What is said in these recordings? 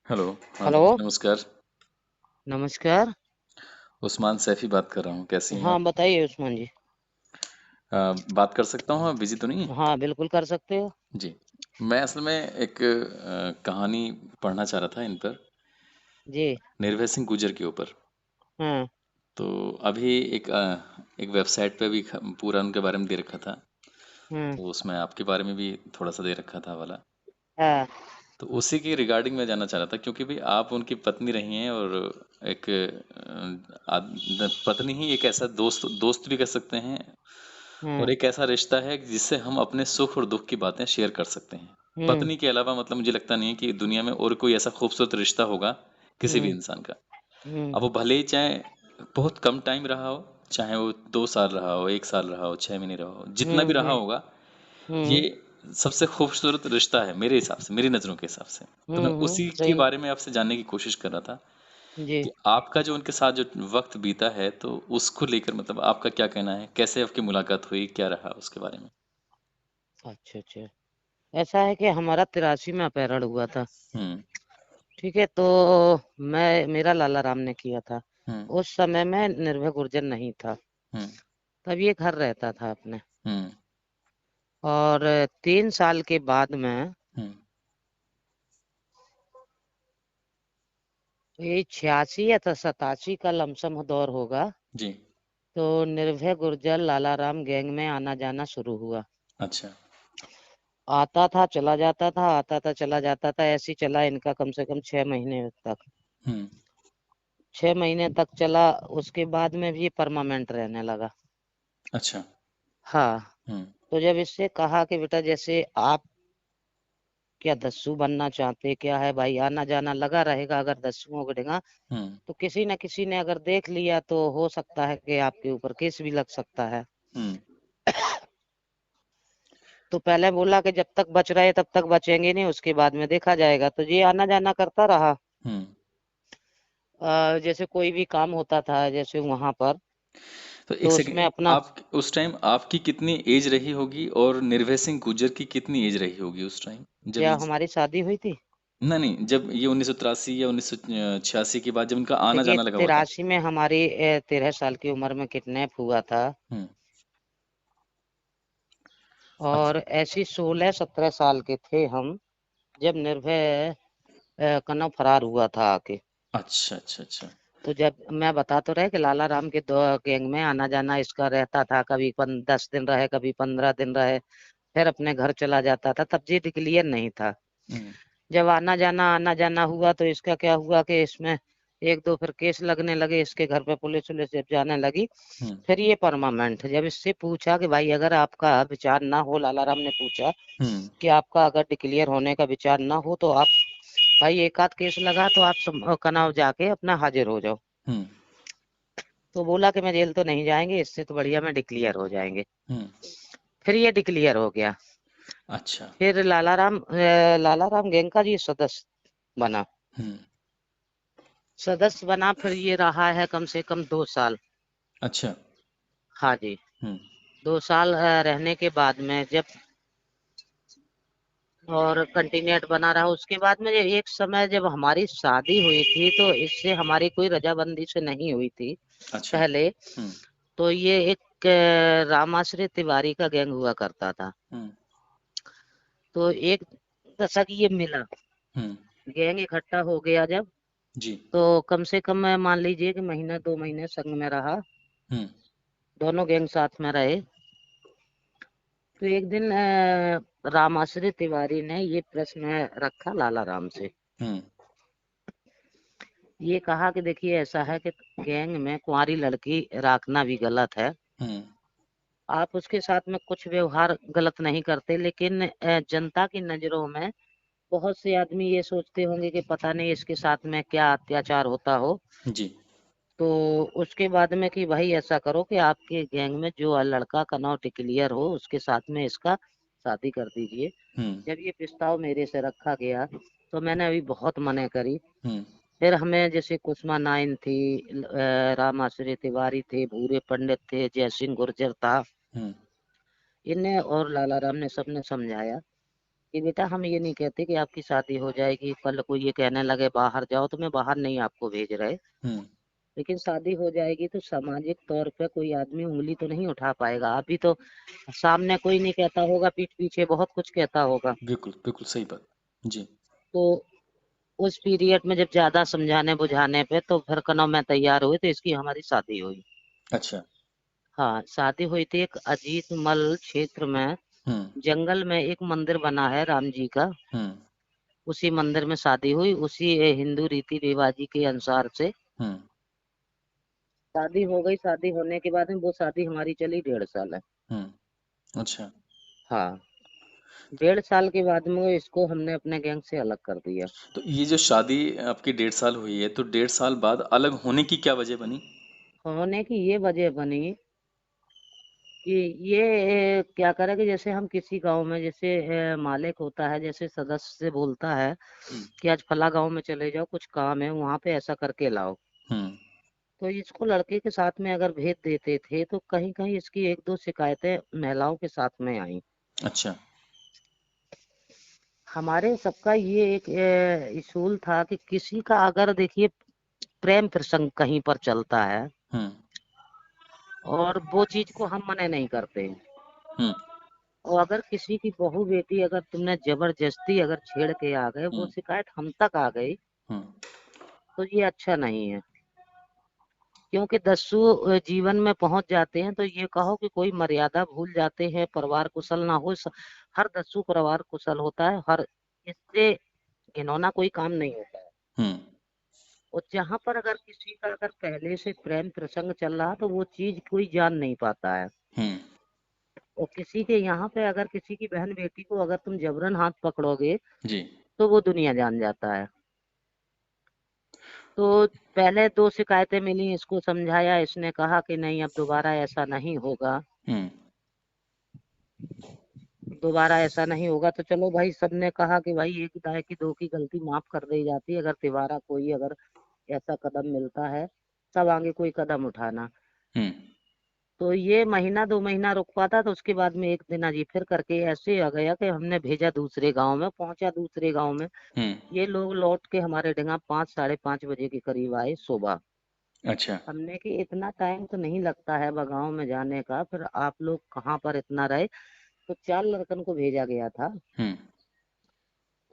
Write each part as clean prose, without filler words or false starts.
Hello. हाँ hello. दोस्त, नमस्कार। नमस्कार। उस्मान सैफी बात कर रहा हूँ, कैसी हैं आप? हाँ, बताइए उस्मान जी। बात कर सकता हूँ, आप बिजी तो नहीं? हाँ, बिल्कुल कर सकते हो। जी। मैं असल में एक कहानी पढ़ना चाह रहा था इन पर, जी। निर्भय सिंह गुर्जर के ऊपर। हाँ। तो अभी एक वेबसाइट पे भी पूरा उनके बारे में दे रखा था। हाँ। तो उसमें आपके बारे में भी थोड़ा सा दे रखा था वाला। हाँ। तो उसी की रिगार्डिंग मैं जानना चाह रहा था, क्योंकि भाई आप उनकी पत्नी रही हैं, और एक पत्नी ही एक ऐसा दोस्त दोस्त भी कह सकते हैं, और हाँ। एक ऐसा रिश्ता है जिससे हम अपने सुख और दुख की बातें शेयर कर सकते हैं। हम्म। पत्नी के अलावा मतलब मुझे लगता नहीं है कि दुनिया में और कोई ऐसा खूबसूरत रिश्ता होगा किसी भी हम्म। इंसान का। हम्म। अब वो भले ही चाहे बहुत कम टाइम रहा हो, चाहे वो 2 साल रहा हो, 1 साल रहा हो, 6 महीने रहा हो, जितना भी रहा हम्म। होगा, ये हम्म। सबसे खूबसूरत रिश्ता है मेरे हिसाब से, मेरी नज़रों के हिसाब से। तो मैं उसी के सही। बारे में आपसे जानने की कोशिश कर रहा था जी। कि आपका जो उनके साथ जो वक्त बीता है, तो उसको लेकर मतलब आपका क्या कहना है, कैसे आपकी मुलाकात हुई, क्या रहा उसके बारे में? अच्छा अच्छा। ऐसा है कि हमारा 83 में अपहरण हुआ था। हम्म। ठीक है, तो मैं मेरा लाला राम ने किया था। हम्म। उस समय में निर्भय गुर्जर नहीं था। हम्म। तब ये घर रहता था अपने। हम्म। और 3 साल के बाद में हम्म। ये 86 या 87 का लमसम दौर होगा। जी। तो निर्भय गुर्जर लाला राम गैंग में आना जाना शुरू हुआ। अच्छा। आता था चला जाता था, आता था चला जाता था, ऐसे ही चला इनका कम से कम 6 महीने तक। हम्म। 6 महीने तक चला। उसके बाद में भी ये परमानेंट रहने लगा। अच्छा। हाँ। हम्म। तो जब इससे कहा कि बेटा जैसे आप क्या दस्यु बनना चाहते, क्या है भाई, आना जाना लगा रहेगा, अगर दस्युओं को देगा हम्म। तो किसी न किसी ने अगर देख लिया तो हो सकता है कि आपके ऊपर केस भी लग सकता है। हम्म। तो पहले बोला कि जब तक बच रहे तब तक बचेंगे नहीं, उसके बाद में देखा जाएगा। तो ये आना जाना करता रहा। हम्म। जैसे कोई भी काम होता था जैसे वहां पर, तो एक तो सेकेंड, उसमें अपना। आप उस टाइम आपकी कितनी एज रही होगी, और निर्भय सिंह गुर्जर की कितनी एज रही होगी उस टाइम जब क्या ये? हमारी शादी हुई थी? नहीं नहीं, जब ये 1983 या 1986 के बाद जब उनका आना देखिए जाना लगा हुआ था। 83 में हमारी 13 साल की उम्र में किडनैप हुआ था। हम्म। और अच्छा। ऐसी 16-17 साल के थे हम जब निर्भय कन्नौ फरार हुआ था आके। अच्छा। अच्छा। अच्छा। तो जब मैं बता तो रहे कि लाला राम के दो गैंग में आना जाना इसका रहता था, कभी 10 दिन रहे, कभी 15 दिन रहे, फिर अपने घर चला जाता था। तब ये क्लियर नहीं था। हम्म। जब आना जाना हुआ तो इसका क्या हुआ कि इसमें एक दो फिर केस लगने लगे, इसके घर पे पुलिस वुलिस जब जाने लगी। हम्म। फिर ये परमानेंट, जब इससे पूछा कि भाई अगर आपका विचार ना हो, लाला राम ने पूछा हम्म। कि आपका अगर डिक्लेयर होने का विचार ना हो तो आप भाई एक आध केस लगा तो आप कनाव जाके अपना हाजिर हो जाओ। हम्म। तो बोला कि मैं जेल तो नहीं जाएंगे, इससे तो बढ़िया मैं डिक्लेयर हो जाएंगे। हम्म। फिर ये डिक्लेयर हो गया। अच्छा। फिर लाला राम गैंग का जी सदस्य बना। हम्म। सदस्य बना, फिर ये रहा है कम से कम 2 साल। अच्छा। हाँ जी। हम्म। 2 साल रहने के बाद में जब और कंटिन्यूट बना रहा, उसके बाद में एक समय जब हमारी शादी हुई थी तो इससे हमारी कोई रजाबंदी से नहीं हुई थी अच्छा। पहले। हम्म। तो ये एक रामाश्रय तिवारी का गैंग हुआ करता था। हम्म। तो एक दशक ये मिला, हम्म। गैंग इकट्ठा हो गया जब। जी। तो कम से कम मैं मान लीजिए कि महीना 2 महीने संग में रहा। हम्म। दोनों गैंग साथ में रहे। तो एक दिन रामाश्रय तिवारी ने ये प्रश्न रखा लाला राम से। हम्म। ये कहा कि देखिए ऐसा है कि गैंग में कुंवारी लड़की रखना भी गलत है। हम्म। आप उसके साथ में कुछ व्यवहार गलत नहीं करते, लेकिन जनता की नजरों में बहुत से आदमी ये सोचते होंगे कि पता नहीं इसके साथ में क्या अत्याचार होता हो। जी। तो उसके बाद में कि भाई ऐसा करो कि आपके गैंग में जो लड़का का नाम डिक्लियर हो उसके साथ में इसका शादी कर दीजिए। हम्म। जब ये प्रस्ताव मेरे से रखा गया तो मैंने अभी बहुत मना करी। हम्म। फिर हमें जैसे कुसुमा नाइन थी, राम आश्रय तिवारी थे, भूरे पंडित थे, जयसिंह गुर्जर था, हम्म। इन्हें और लाला राम ने सबने समझाया। कि बेटा हम ये नहीं कहते कि आपकी शादी हो जाएगी, कल को ये कहने लगे बाहर जाओ, तो मैं बाहर नहीं आपको भेज रहे। हुँ, लेकिन शादी हो जाएगी तो सामाजिक तौर पे कोई आदमी उँगली तो नहीं उठा पाएगा। अभी तो सामने कोई नहीं कहता होगा, पीठ पीछे बहुत कुछ कहता होगा। बिल्कुल, बिल्कुल सही बात। जी, तो उस पीरियड में जब ज़्यादा समझाने बुझाने पे तो फिर कनो मैं तैयार हुई, तो इसकी हमारी शादी हुई। अच्छा। हाँ, शादी हुई थी एक अजीतमल क्षेत्र में, हुँ, जंगल में एक मंदिर बना है राम जी का, हुँ, उसी मंदिर में शादी हुई, उसी हिंदू रीति रिवाजी के अनुसार से हुँ, शादी हो गई। शादी होने के बाद में वो शादी हमारी चली 1.5 साल है। हुँ, अच्छा। हाँ, 1.5 साल के बाद में इसको हमने अपने गैंग से अलग कर दिया। तो ये जो शादी आपकी 1.5 साल हुई है, तो 1.5 साल बाद अलग होने की क्या वजह बनी? होने की ये वजह बनी कि ये क्या करे कि जैसे हम किसी गांव में जैसे मालिक होता है, जैसे सदस्य से बोलता है हुँ, कि आज फला गांव में चले जाओ, कुछ काम है वहां पे, ऐसा करके लाओ। हुँ, तो इसको लड़के के साथ में अगर भेज देते थे तो कहीं कहीं इसकी एक दो शिकायतें महिलाओं के साथ में आई। अच्छा। हमारे सबका ये एक इसूल था कि किसी का अगर देखिए प्रेम प्रसंग कहीं पर चलता है हुँ, और वो चीज को हम मना नहीं करते, हुँ, और अगर किसी की बहू बेटी अगर तुमने जबरदस्ती अगर छेड़ के आ गए, वो हुँ, शिकायत हम तक आ गई, हुँ, तो ये अच्छा नहीं है। क्योंकि दस्यु जीवन में पहुंच जाते हैं तो ये कहो कि कोई मर्यादा भूल जाते हैं, परिवार कुशल ना हो। हर दस्यु परिवार कुशल होता है, हर इससे घिनौना कोई काम नहीं होता है। हुँ, और जहां पर अगर किसी का अगर पहले से प्रेम प्रसंग चल रहा तो वो चीज कोई जान नहीं पाता है। हुँ, और किसी के यहाँ पे अगर किसी की बहन बेटी को अगर तुम जबरन हाथ पकड़ोगे जी, तो वो दुनिया जान जाता है। तो पहले 2 शिकायतें मिली, इसको समझाया, इसने कहा कि नहीं अब दोबारा ऐसा नहीं होगा, हुँ, दोबारा ऐसा नहीं होगा। तो चलो भाई, सबने कहा कि भाई एक दाए की दो की गलती माफ कर दी जाती है, अगर दोबारा कोई अगर ऐसा कदम मिलता है तब आगे कोई कदम उठाना। हुँ, तो ये महीना 2 महीना रुक पाता, तो उसके बाद में एक दिन अजी फिर करके ऐसे आ गया कि हमने भेजा दूसरे गांव में, पहुंचा दूसरे गांव में। हुँ, ये लोग लौट के हमारे डेगा 5 साढ़े 5 बजे के करीब आए सुबह। अच्छा। हमने कि इतना टाइम तो नहीं लगता है बगाव में जाने का, फिर आप लोग कहाँ पर इतना रहे। तो 4 लड़कन को भेजा गया था। हुँ,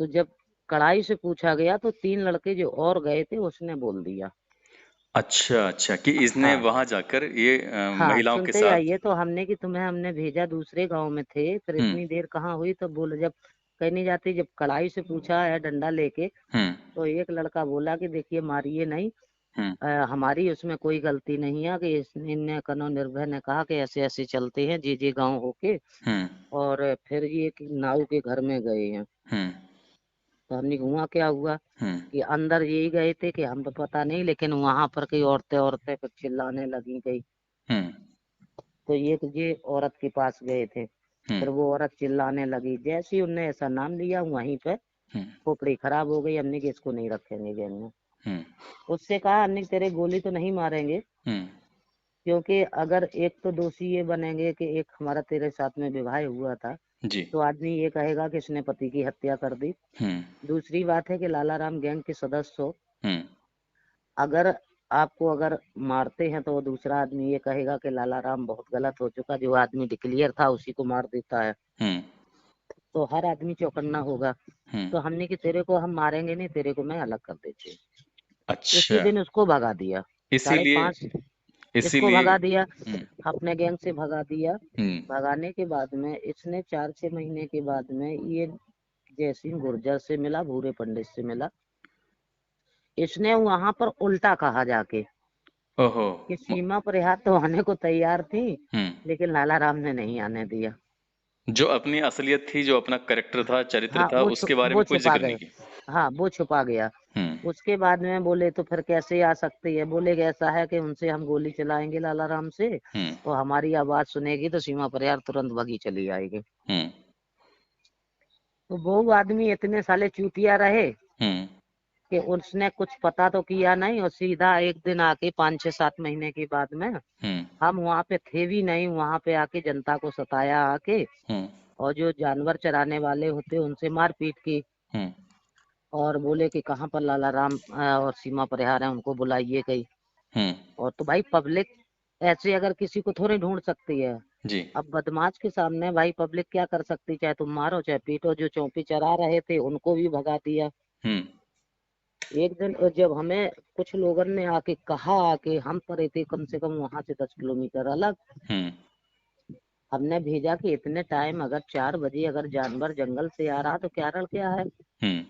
तो जब कड़ाई से पूछा गया तो 3 लड़के जो और गए थे उसने बोल दिया। अच्छा, अच्छा कि इसने हाँ, वहाँ जाकर ये हाँ, महिलाओं के सुनते साथ आइए। तो हमने कि तुम्हें हमने भेजा दूसरे गांव में थे, फिर हुँ, इतनी देर कहाँ हुई, तो बोले जब कहनी जाती, जब कड़ाई से पूछा है डंडा लेके, हुँ, तो एक लड़का बोला कि देखिए मारिए नहीं, हुँ, हमारी उसमें कोई गलती नहीं है, कि इनने कनो निर्भय ने कहा कि ऐसे ऐसे चलते हैं जी गांव होके, हुँ, और फिर ये कि नाऊ के घर में गए हैं। हुँ, तो हमने कहा, हुआ क्या हुआ? हुँ, कि अंदर यही गए थे कि हम तो पता नहीं, लेकिन वहां पर कई औरतें औरतें कुछ चिल्लाने लगी गई। हुँ, तो ये औरत के पास गए थे, हुँ, फिर वो औरत चिल्लाने लगी, जैसे ही उनने ऐसा नाम लिया वहीं पे हुँ, खोपड़ी खराब हो गई। हमने कि इसको नहीं रखेंगे जेल में। हुँ, उससे कहा हमने कि तेरे गोली तो नहीं मारेंगे, हुँ, क्योंकि अगर एक तो दोषी ये बनेंगे कि एक हमारा तेरे साथ में विवाह हुआ था, जी, तो आदमी ये कहेगा कि इसने पति की हत्या कर दी। हुँ, दूसरी बात है कि लाला राम गैंग के सदस्य हो, हुँ, अगर आपको अगर मारते हैं तो वो दूसरा आदमी ये कहेगा कि लाला राम बहुत गलत हो चुका, जो आदमी डिक्लियर था उसी को मार देता है, हुँ, तो हर आदमी चौकन्ना होगा। हुँ, तो हमने कि तेरे को हम मारेंगे नहीं, तेरे को मैं अलग कर देते। उसी अच्छा, दिन उसको भगा दिया। साढ़े इसीलिए पाँच इसको इसीलिए भगा दिया, हुँ, अपने गैंग से भगा दिया। हुँ, भगाने के बाद में इसने 4-6 महीने के बाद में ये जयसिंह गुर्जर से मिला, भूरे पंडित से मिला। इसने वहां पर उल्टा कहा जाके ओहो! कि म सीमा पर यहाँ तो आने को तैयार थी, हुँ, लेकिन लाला राम ने नहीं आने दिया। जो अपनी असलियत थी, जो अपना कैरेक्टर था, चरित्र हाँ, था, उसके बारे वो में कोई छुपा ज़िक्र नहीं गए। किया। हाँ, वो छुपा गया। हुँ, उसके बाद में बोले तो फिर कैसे आ सकती है? बोले कि ऐसा है कि उनसे हम गोली चलाएंगे लाला राम से, हुँ, तो हमारी आवाज सुनेगी तो सीमा पर यार तुरंत भगी चली आएगी। हुँ, तो वो आदमी इतने साले चूतिया रहे हुँ, कि उसने कुछ पता तो किया नहीं, और सीधा एक दिन आके 5-6-7 महीने के बाद में, हुँ, हम वहां पे थे भी नहीं, वहां पे आके जनता को सताया आके, हुँ, और जो जानवर चराने वाले होते उनसे मारपीट की, हुँ, और बोले कि कहाँ पर लाला राम और सीमा परिहार है, उनको बुलाइए कहीं। हुँ, और तो भाई पब्लिक ऐसे अगर किसी को थोड़ी ढूंढ सकती है। जी। अब बदमाश के सामने भाई पब्लिक क्या कर सकती, चाहे तुम मारो चाहे पीटो। जो चौंपी चरा रहे थे उनको भी भगा दिया। हुँ, एक दिन जब हमें कुछ लोगों ने आके कहा कि हम पड़े थे कम से कम वहां से 10 किलोमीटर अलग, हुँ, हमने भेजा कि इतने टाइम अगर 4 बजे अगर जानवर जंगल से आ रहा तो कारण क्या है। हुँ,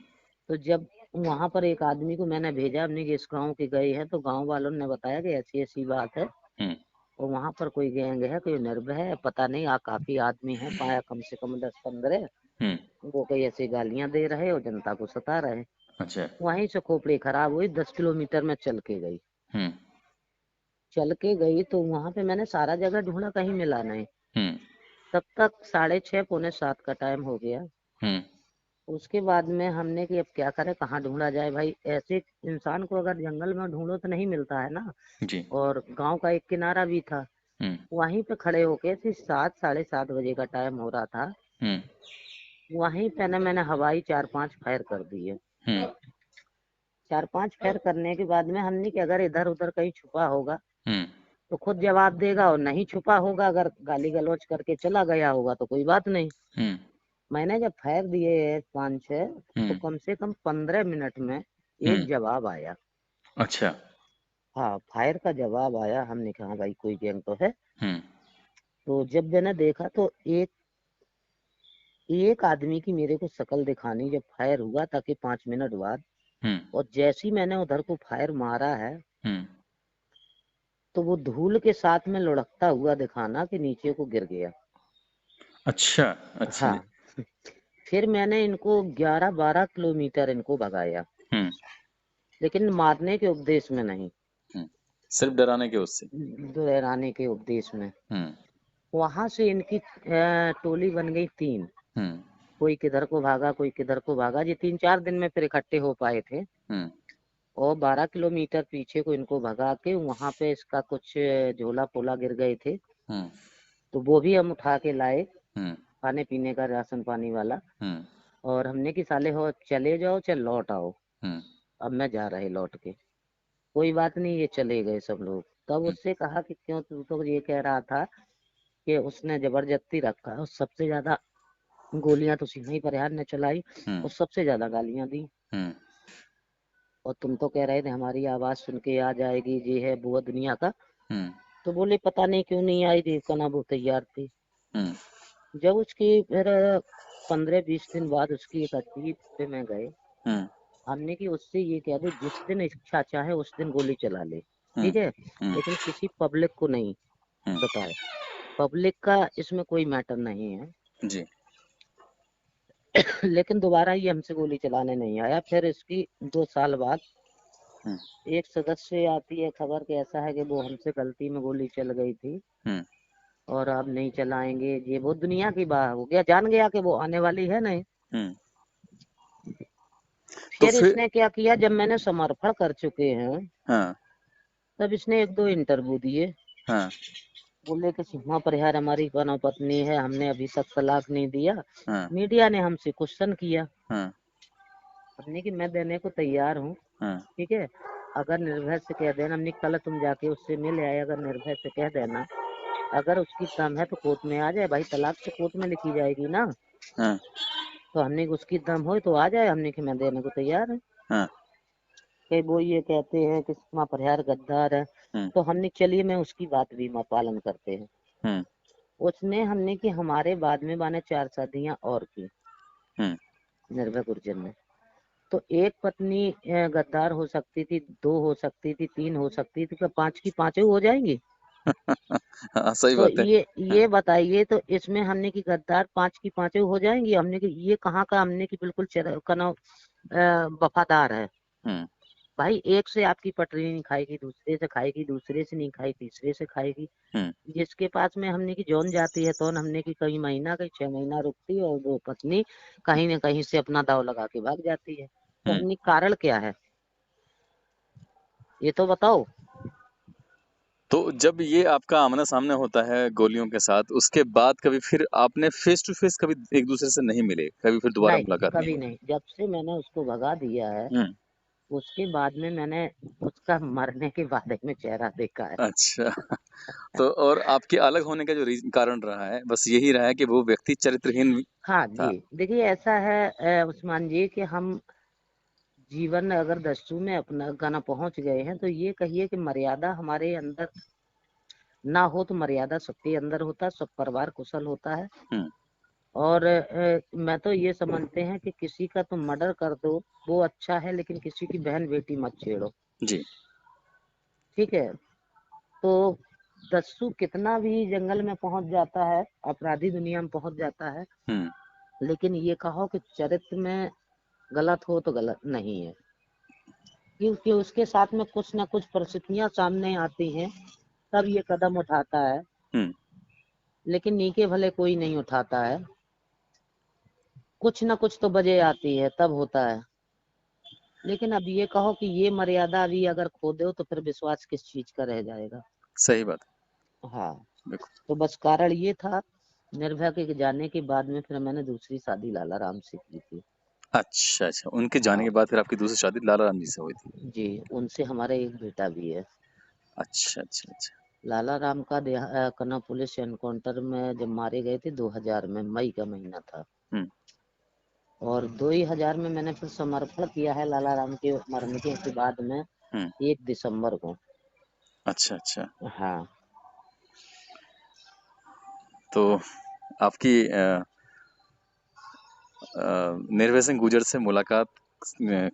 तो जब वहां पर एक आदमी को मैंने भेजा, हमने कि इस गाँव के गए हैं, तो गांव वालों ने बताया कि ऐसी ऐसी बात है, हुँ, और वहां पर कोई गैंग है, कोई निर्भय है, पता नहीं काफी आदमी है, पाया कम से कम 10-15। हुँ, वो कई ऐसी गालियां दे रहे और जनता को सता रहे। अच्छा। वहीं से खोपड़ी खराब हुई, 10 किलोमीटर में चल के गई। हुँ, चल के गई तो वहां पे मैंने सारा जगह ढूंढा, कहीं मिला नहीं। हुँ, तब तक 6:30 पौने 7 का टाइम हो गया। हुँ, उसके बाद में हमने कि अब क्या करें, कहाँ ढूंढा जाए भाई। ऐसे इंसान को अगर जंगल में ढूंढो तो नहीं मिलता है ना। जी। और गांव का एक किनारा भी था, हुँ, वहीं पे खड़े होके फिर 7 साढ़े 7 बजे का टाइम हो रहा था। हुँ, वहीं पे ना मैंने हवाई 4-5 फायर कर दिए। हुँ, 4-5 फायर करने के बाद में हमने कि अगर इधर उधर कहीं छुपा होगा हुँ, तो खुद जवाब देगा, और नहीं छुपा होगा, अगर गाली गलौज करके चला गया होगा तो कोई बात नहीं। हुँ, मैंने जब फायर दिए 5-6, तो हुँ, कम से कम 15 मिनट में हुँ, एक जवाब आया। अच्छा। हाँ, फायर का जवाब आया। हमने कहा भाई कोई गैंग तो है। हुँ, तो जब मैंने देखा तो एक एक आदमी की मेरे को शक्ल दिखानी जब फायर हुआ था कि 5 मिनट बाद, हुँ, और जैसे ही मैंने उधर को फायर मारा है हुँ, तो वो धूल के साथ में लुढ़कता हुआ दिखाना कि नीचे को गिर गया। अच्छा, अच्छा जी। हाँ, फिर मैंने इनको 11-12 किलोमीटर इनको भगाया, हुँ, लेकिन मारने के उपदेश में नहीं, हुँ, सिर्फ़ डराने के उससे। डराने के उपदेश में। हुँ, वहां से इनकी टोली बन गई 3। हुँ, कोई किधर को भागा, कोई किधर को भागा। ये 3-4 दिन में फिर इकट्ठे हो पाए थे। हुँ, और 12 किलोमीटर पीछे को इनको भगा के वहां पे इसका कुछ झोला पोला गिर गए थे, हुँ, तो वो भी हम उठा के लाए, हुँ, खाने पीने का राशन पानी वाला। हुँ, और हमने कि साले हो चले जाओ चाहे लौट आओ, हुँ, अब मैं जा रहे लौट के। कोई बात नहीं, ये चले गए सब लोग। तब हुँ, उससे कहा कि क्यों, तू तो ये कह रहा था कि उसने जबरदस्ती रखा, और सबसे ज्यादा गोलियां तो सिंह परिहार ने चलाई, हुँ, और सबसे ज्यादा गालियां दी। हुँ, और तुम तो कह रहे थे हमारी आवाज सुन के आ जाएगी, ये है वो है दुनिया का। हुँ, तो बोले पता नहीं क्यों नहीं आई, देखो ना वो तैयार थी। हुँ, जब उसकी फिर 15-20 दिन बाद उसकी एक हड्डी पे में गए, हुँ, हमने कि उससे ये कह दो जिस दिन इच्छा चाहे उस दिन गोली चला ले, हुँ, ठीक है, हुँ, लेकिन किसी पब्लिक को नहीं हुँ, बताए। पब्लिक का इसमें कोई मैटर नहीं है। जी। लेकिन दोबारा ये हमसे गोली चलाने नहीं आया। फिर इसकी 2 साल बाद हुँ, एक सदस्य आती है खबर कि ऐसा है कि वो हमसे गलती में गोली चल गई थी हुँ, और अब नहीं चलाएंगे। ये वो दुनिया की बात हो गया, जान गया कि वो आने वाली है नहीं। हुँ, तो फिर फिर इसने क्या किया, जब मैंने समर्पण कर चुके हैं हाँ, तब इसने 1-2 इंटरव्यू दिए। हाँ, बोले कि सीमा परिहार हमारी पनौपत्नी है, हमने अभी तक तलाक नहीं दिया। हाँ, मीडिया ने हमसे क्वेश्चन किया, हाँ, हमने कि मैं देने को तैयार हूँ, हाँ, ठीक है, अगर निर्भय से कह देना। हमने कल तुम जाके उससे मिल आए, अगर निर्भय से कह देना, अगर उसकी दम है तो कोर्ट में आ जाए। भाई तलाक तो कोर्ट में लिखी जाएगी ना। हाँ, तो हमने कि उसकी दम हो तो आ जाए, हमने कि मैं देने को तैयार है। हाँ, कि वो ये कहते हैं कि सीमा परिहार गद्दार है। हुँ, तो हमने चलिए मैं उसकी बात भी पालन करते हैं। हुँ, उसने हमने कि हमारे बाद में माने 4 शादियां और की, हुँ, निर्भय गुर्जर ने। तो एक पत्नी गद्दार हो सकती थी, 2 हो सकती थी, 3 हो सकती थी, तो 5 की 5 हो जाएंगी। हाँ, सही तो बात है। हाँ, ये बताइए, तो इसमें हमने की गद्दार 5 की 5 हो जाएंगी। हमने की ये कहाँ का, हमने की बिल्कुल वफादार है। हुँ, भाई एक से आपकी पटरी नहीं खाएगी, दूसरे से खाएगी, दूसरे से नहीं खाई, तीसरे से खाएगी। हुँ, जिसके पास में हमने की जौन जाती है तो हमने की कई महीना कई 6 महीना रुकती है, और वो पत्नी कहीं न कहीं से अपना दाव लगा के भाग जाती है। तो हुँ, हमने कारण क्या है, ये तो बताओ। तो जब ये आपका आमना-सामना होता है गोलियों के साथ, उसके बाद कभी फिर आपने फेस टू फेस कभी एक-दूसरे से नहीं मिले? कभी फिर दोबारा नहीं, मुलाकात नहीं कभी हुई? नहीं। जब से मैंने उसको भगा दिया है, हुँ। उसके बाद में मैंने उसका मरने के बारे में चेहरा देखा है। अच्छा। तो और आपके अलग होने का जो कारण रहा है, बस यही रहा है कि वो व्यक्ति चरित्रहीन हाँ था। जी, देखिए ऐसा है उस्मान जी कि हम जीवन में अगर दस्यु में अपना गाना पहुँच गए हैं, तो ये कहिए कि मर्यादा हमारे अंदर ना हो तो मर्यादा सबके अंदर होता है, सब परिवार कुशल होता है। हुँ। और मैं तो ये समझते हैं कि किसी का तुम मर्डर कर दो, वो अच्छा है, लेकिन किसी की बहन-बेटी मत छेड़ो, जी। ठीक है? तो दस्यु कितना भी जंगल में पहुँच जाता है, अपराधी दुनिया में पहुँच जाता है, हुँ। लेकिन ये कहो कि चरित्र में गलत हो तो गलत नहीं है। क्योंकि उसके साथ में कुछ न कुछ परिस्थितियाँ सामने आती हैं, तब ये कदम उठाता है, हुँ। लेकिन नीके भले कोई नहीं उठाता है। कुछ न कुछ तो वजह आती है, तब होता है। लेकिन अब ये कहो कि ये मर्यादा अभी अगर खो दो तो फिर विश्वास किस चीज़ का रह जाएगा? सही बात है। हाँ, बिल्कुल। तो बस कारण ये था, निर्भया के जाने के बाद में फिर मैंने दूसरी शादी लाला राम से की थी। अच्छा, अच्छा। उनके जाने हाँ, के बाद फिर आपकी दूसरी शादी लाला राम जी से हुई थी। जी, उनसे हमारा एक बेटा भी है। अच्छा, अच्छा, अच्छा। लाला राम का कन्नौज पुलिस एनकाउंटर में जब मारे गए थे 2000 में, मई का महीना था। हुँ। और 2000 में मैंने फिर समर्पण किया है लाला राम के मरने के बाद में, हुँ। 1 दिसंबर को। अच्छा, अच्छा। हाँ, तो आपकी निर्भय सिंह गुर्जर से मुलाकात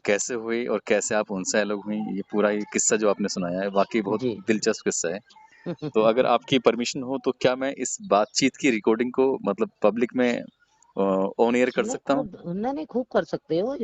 कैसे हुई और कैसे आप उनसे अलग हुईं? ये पूरा ये किस्सा जो आपने सुनाया है, वाक़ई बहुत जी। दिलचस्प किस्सा है। तो अगर आपकी परमिशन हो तो क्या मैं इस बातचीत की रिकॉर्डिंग को मतलब पब्लिक में ऑन एयर कर नहीं सकता हूँ? खूब नहीं, नहीं खूब कर सकते हो।